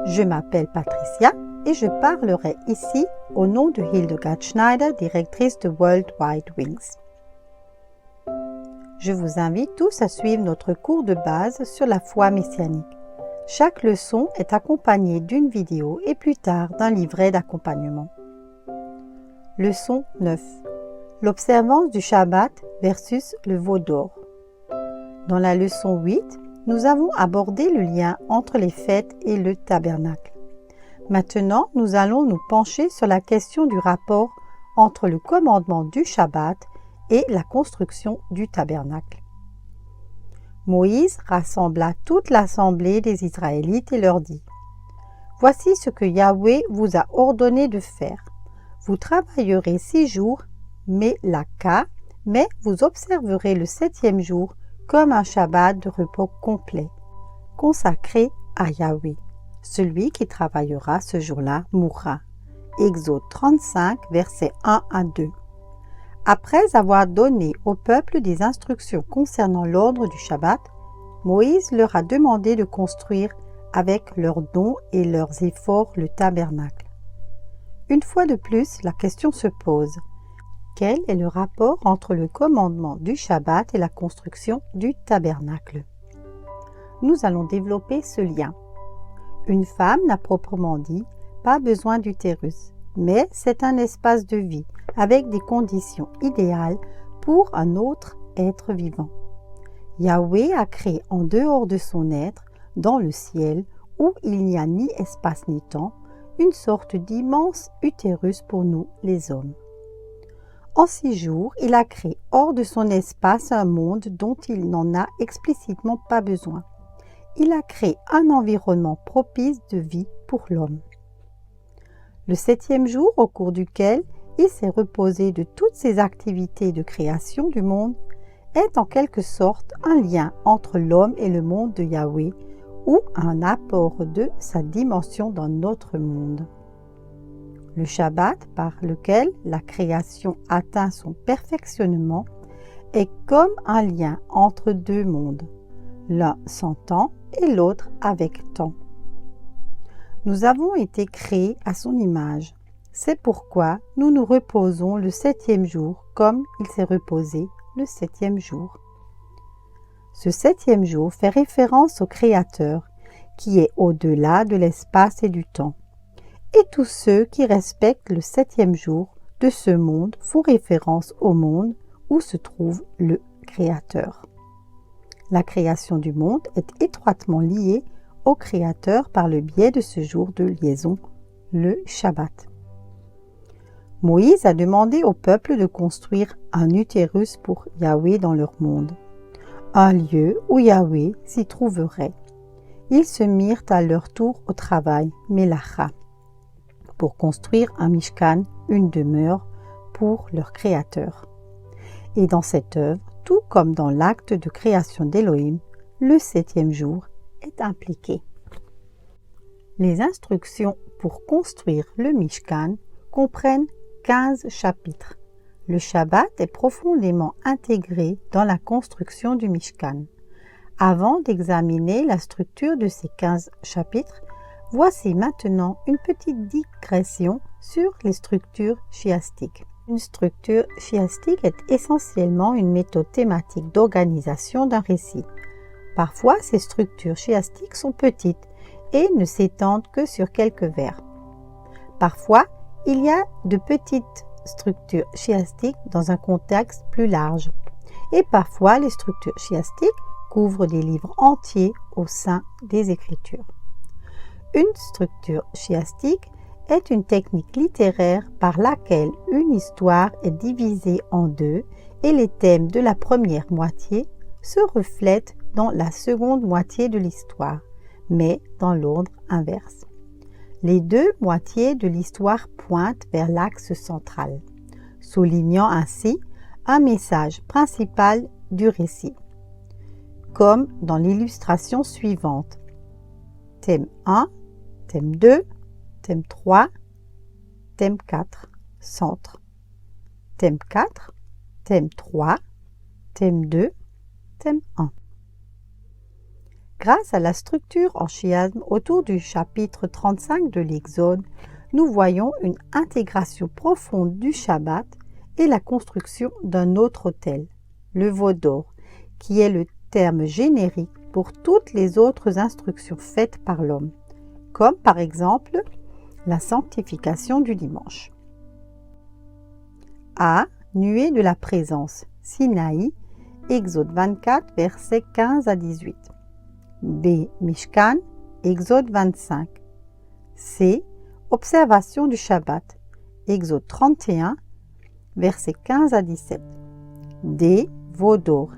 Je m'appelle Patricia et je parlerai ici au nom de Hildegard Schneider, directrice de World Wide Wings. Je vous invite tous à suivre notre cours de base sur la foi messianique. Chaque leçon est accompagnée d'une vidéo et plus tard d'un livret d'accompagnement. Leçon 9. L'observance du Shabbat versus le veau d'or. Dans la leçon 8, nous avons abordé le lien entre les fêtes et le tabernacle. Maintenant, nous allons nous pencher sur la question du rapport entre le commandement du Shabbat et la construction du tabernacle. Moïse rassembla toute l'assemblée des Israélites et leur dit : « Voici ce que Yahweh vous a ordonné de faire. Vous travaillerez 6 jours, mais vous observerez le 7e jour comme un Shabbat de repos complet, consacré à Yahweh. Celui qui travaillera ce jour-là mourra. » Exode 35, versets 1 à 2. Après avoir donné au peuple des instructions concernant l'ordre du Shabbat, Moïse leur a demandé de construire avec leurs dons et leurs efforts le tabernacle. Une fois de plus, la question se pose : quel est le rapport entre le commandement du Shabbat et la construction du tabernacle ? Nous allons développer ce lien. Une femme n'a proprement dit pas besoin d'utérus, mais c'est un espace de vie avec des conditions idéales pour un autre être vivant. Yahweh a créé en dehors de son être, dans le ciel, où il n'y a ni espace ni temps, une sorte d'immense utérus pour nous, les hommes. En 6 jours, il a créé hors de son espace un monde dont il n'en a explicitement pas besoin. Il a créé un environnement propice de vie pour l'homme. Le 7e jour, au cours duquel il s'est reposé de toutes ses activités de création du monde, est en quelque sorte un lien entre l'homme et le monde de Yahweh, ou un apport de sa dimension dans notre monde. Le Shabbat, par lequel la création atteint son perfectionnement, est comme un lien entre 2 mondes, l'un sans temps et l'autre avec temps. Nous avons été créés à son image. C'est pourquoi nous nous reposons le 7e jour comme il s'est reposé le 7e jour. Ce 7e jour fait référence au Créateur, qui est au-delà de l'espace et du temps. Et tous ceux qui respectent le 7e jour de ce monde font référence au monde où se trouve le Créateur. La création du monde est étroitement liée au Créateur par le biais de ce jour de liaison, le Shabbat. Moïse a demandé au peuple de construire un utérus pour Yahweh dans leur monde, un lieu où Yahweh s'y trouverait. Ils se mirent à leur tour au travail, Melacha, pour construire un Mishkan, une demeure pour leur Créateur. Et dans cette œuvre, tout comme dans l'acte de création d'Élohim, le 7e jour est impliqué. Les instructions pour construire le Mishkan comprennent 15 chapitres. Le Shabbat est profondément intégré dans la construction du Mishkan. Avant d'examiner la structure de ces 15 chapitres, voici maintenant une petite digression sur les structures chiastiques. Une structure chiastique est essentiellement une méthode thématique d'organisation d'un récit. Parfois, ces structures chiastiques sont petites et ne s'étendent que sur quelques vers. Parfois, il y a de petites structures chiastiques dans un contexte plus large. Et parfois, les structures chiastiques couvrent des livres entiers au sein des Écritures. Une structure chiastique est une technique littéraire par laquelle une histoire est divisée en 2 et les thèmes de la première moitié se reflètent dans la seconde moitié de l'histoire, mais dans l'ordre inverse. Les 2 moitiés de l'histoire pointent vers l'axe central, soulignant ainsi un message principal du récit, comme dans l'illustration suivante. Thème 1, thème 2, thème 3, thème 4, centre. Thème 4, thème 3, thème 2, thème 1. Grâce à la structure en chiasme autour du chapitre 35 de l'Exode, nous voyons une intégration profonde du Shabbat et la construction d'un autre autel, le veau d'or, qui est le terme générique pour toutes les autres instructions faites par l'homme, comme par exemple la sanctification du dimanche. A. Nuée de la présence, Sinaï, Exode 24, versets 15 à 18. B. Mishkan, Exode 25. C. Observation du Shabbat, Exode 31, versets 15 à 17. D. Veau d'or,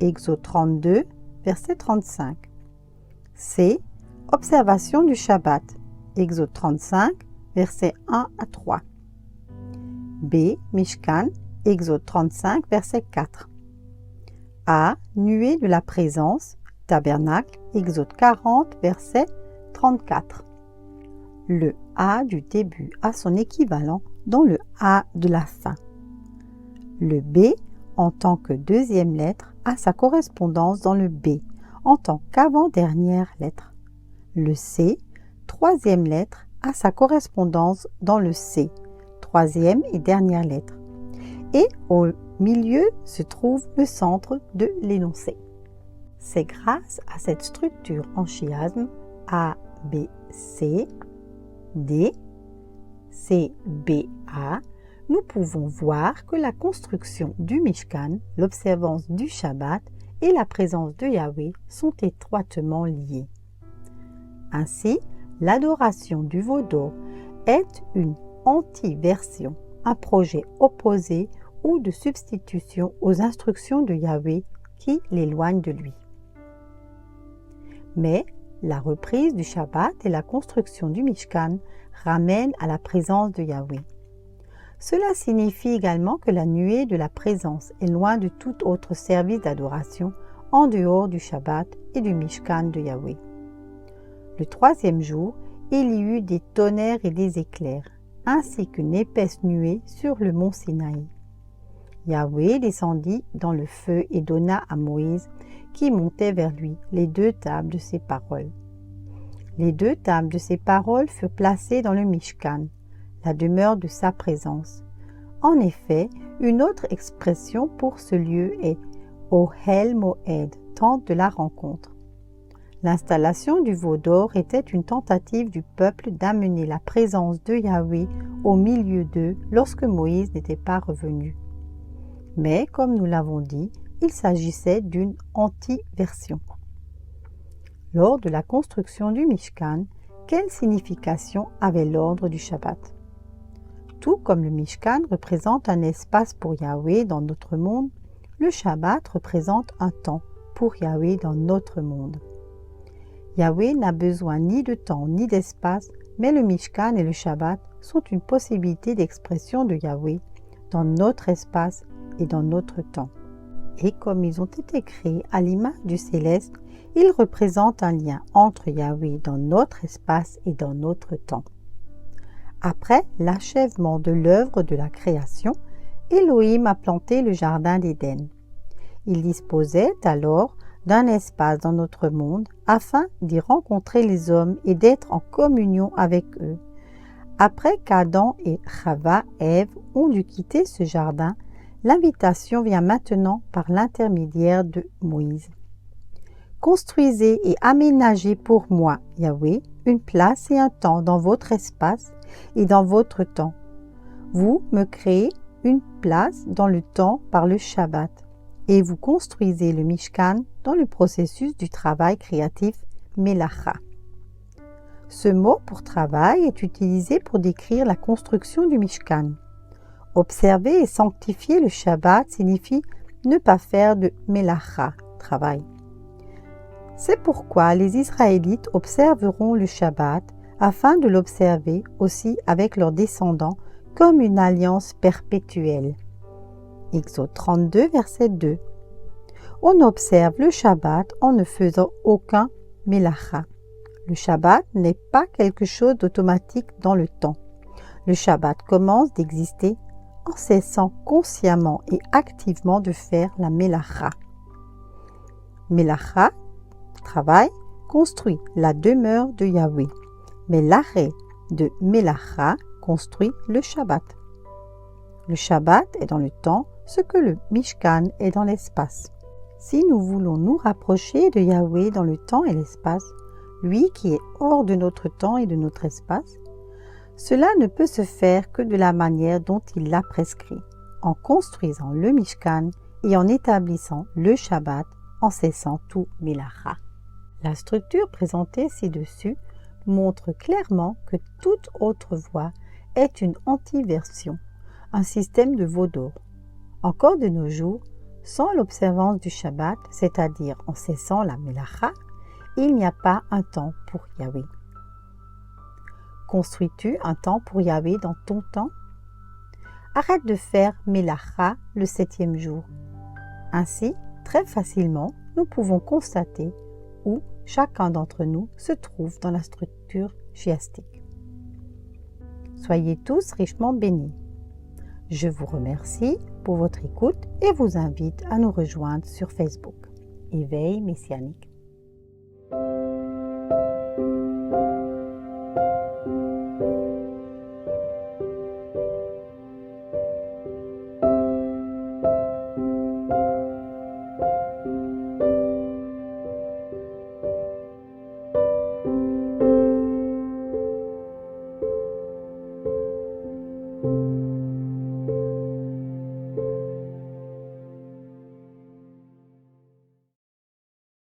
Exode 32, verset 35. C. Observation du Shabbat, Exode 35, versets 1 à 3. B. Mishkan, Exode 35, verset 4. A. Nuée de la présence, Tabernacle, Exode 40, verset 34. Le A du début a son équivalent dans le A de la fin. Le B, en tant que deuxième lettre, a sa correspondance dans le B, en tant qu'avant-dernière lettre. Le C, troisième lettre, a sa correspondance dans le C, troisième et dernière lettre. Et au milieu se trouve le centre de l'énoncé. C'est grâce à cette structure en chiasme A, B, C, D, C, B, A, nous pouvons voir que la construction du Mishkan, l'observance du Shabbat et la présence de Yahweh sont étroitement liées. Ainsi, l'adoration du veau d'or est une anti-version, un projet opposé ou de substitution aux instructions de Yahweh qui l'éloignent de lui. Mais la reprise du Shabbat et la construction du Mishkan ramènent à la présence de Yahweh. Cela signifie également que la nuée de la présence est loin de tout autre service d'adoration en dehors du Shabbat et du Mishkan de Yahweh. Le troisième jour, il y eut des tonnerres et des éclairs, ainsi qu'une épaisse nuée sur le mont Sinaï. Yahweh descendit dans le feu et donna à Moïse, qui montait vers lui, les 2 tables de ses paroles. Les 2 tables de ses paroles furent placées dans le Mishkan, la demeure de sa présence. En effet, une autre expression pour ce lieu est Ohel Moed, tente de la rencontre. L'installation du veau d'or était une tentative du peuple d'amener la présence de Yahweh au milieu d'eux lorsque Moïse n'était pas revenu. Mais, comme nous l'avons dit, il s'agissait d'une anti-version. Lors de la construction du Mishkan, quelle signification avait l'ordre du Shabbat? Tout comme le Mishkan représente un espace pour Yahweh dans notre monde, le Shabbat représente un temps pour Yahweh dans notre monde. Yahweh n'a besoin ni de temps ni d'espace, mais le Mishkan et le Shabbat sont une possibilité d'expression de Yahweh dans notre espace et dans notre temps. Et comme ils ont été créés à l'image du céleste, ils représentent un lien entre Yahweh dans notre espace et dans notre temps. Après l'achèvement de l'œuvre de la création, Elohim a planté le jardin d'Éden. Il disposait alors d'un espace dans notre monde afin d'y rencontrer les hommes et d'être en communion avec eux. Après qu'Adam et Chava, Ève, ont dû quitter ce jardin, l'invitation vient maintenant par l'intermédiaire de Moïse. Construisez et aménagez pour moi, Yahweh, une place et un temps dans votre espace et dans votre temps. Vous me créez une place dans le temps par le Shabbat et vous construisez le Mishkan dans le processus du travail créatif Melacha. Ce mot pour travail est utilisé pour décrire la construction du Mishkan. Observer et sanctifier le Shabbat signifie ne pas faire de Melacha, travail. C'est pourquoi les Israélites observeront le Shabbat afin de l'observer aussi avec leurs descendants comme une alliance perpétuelle. Exode 32, verset 2. On observe le Shabbat en ne faisant aucun Melacha. Le Shabbat n'est pas quelque chose d'automatique dans le temps. Le Shabbat commence d'exister en cessant consciemment et activement de faire la Melacha. Melacha, travail, construit la demeure de Yahweh, mais l'arrêt de Melacha construit le Shabbat. Le Shabbat est dans le temps ce que le Mishkan est dans l'espace. Si nous voulons nous rapprocher de Yahweh dans le temps et l'espace, lui qui est hors de notre temps et de notre espace, cela ne peut se faire que de la manière dont il l'a prescrit, en construisant le Mishkan et en établissant le Shabbat en cessant tout Melacha. La structure présentée ci-dessus montre clairement que toute autre voie est une antiversion, un système de veau d'or. Encore de nos jours, sans l'observance du Shabbat, c'est-à-dire en cessant la Melacha, il n'y a pas un temps pour Yahweh. Construis-tu un temps pour Yahweh dans ton temps? Arrête de faire Melacha le 7e jour. Ainsi, très facilement, nous pouvons constater où chacun d'entre nous se trouve dans la structure chiastique. Soyez tous richement bénis. Je vous remercie pour votre écoute et vous invite à nous rejoindre sur Facebook. Éveil messianique.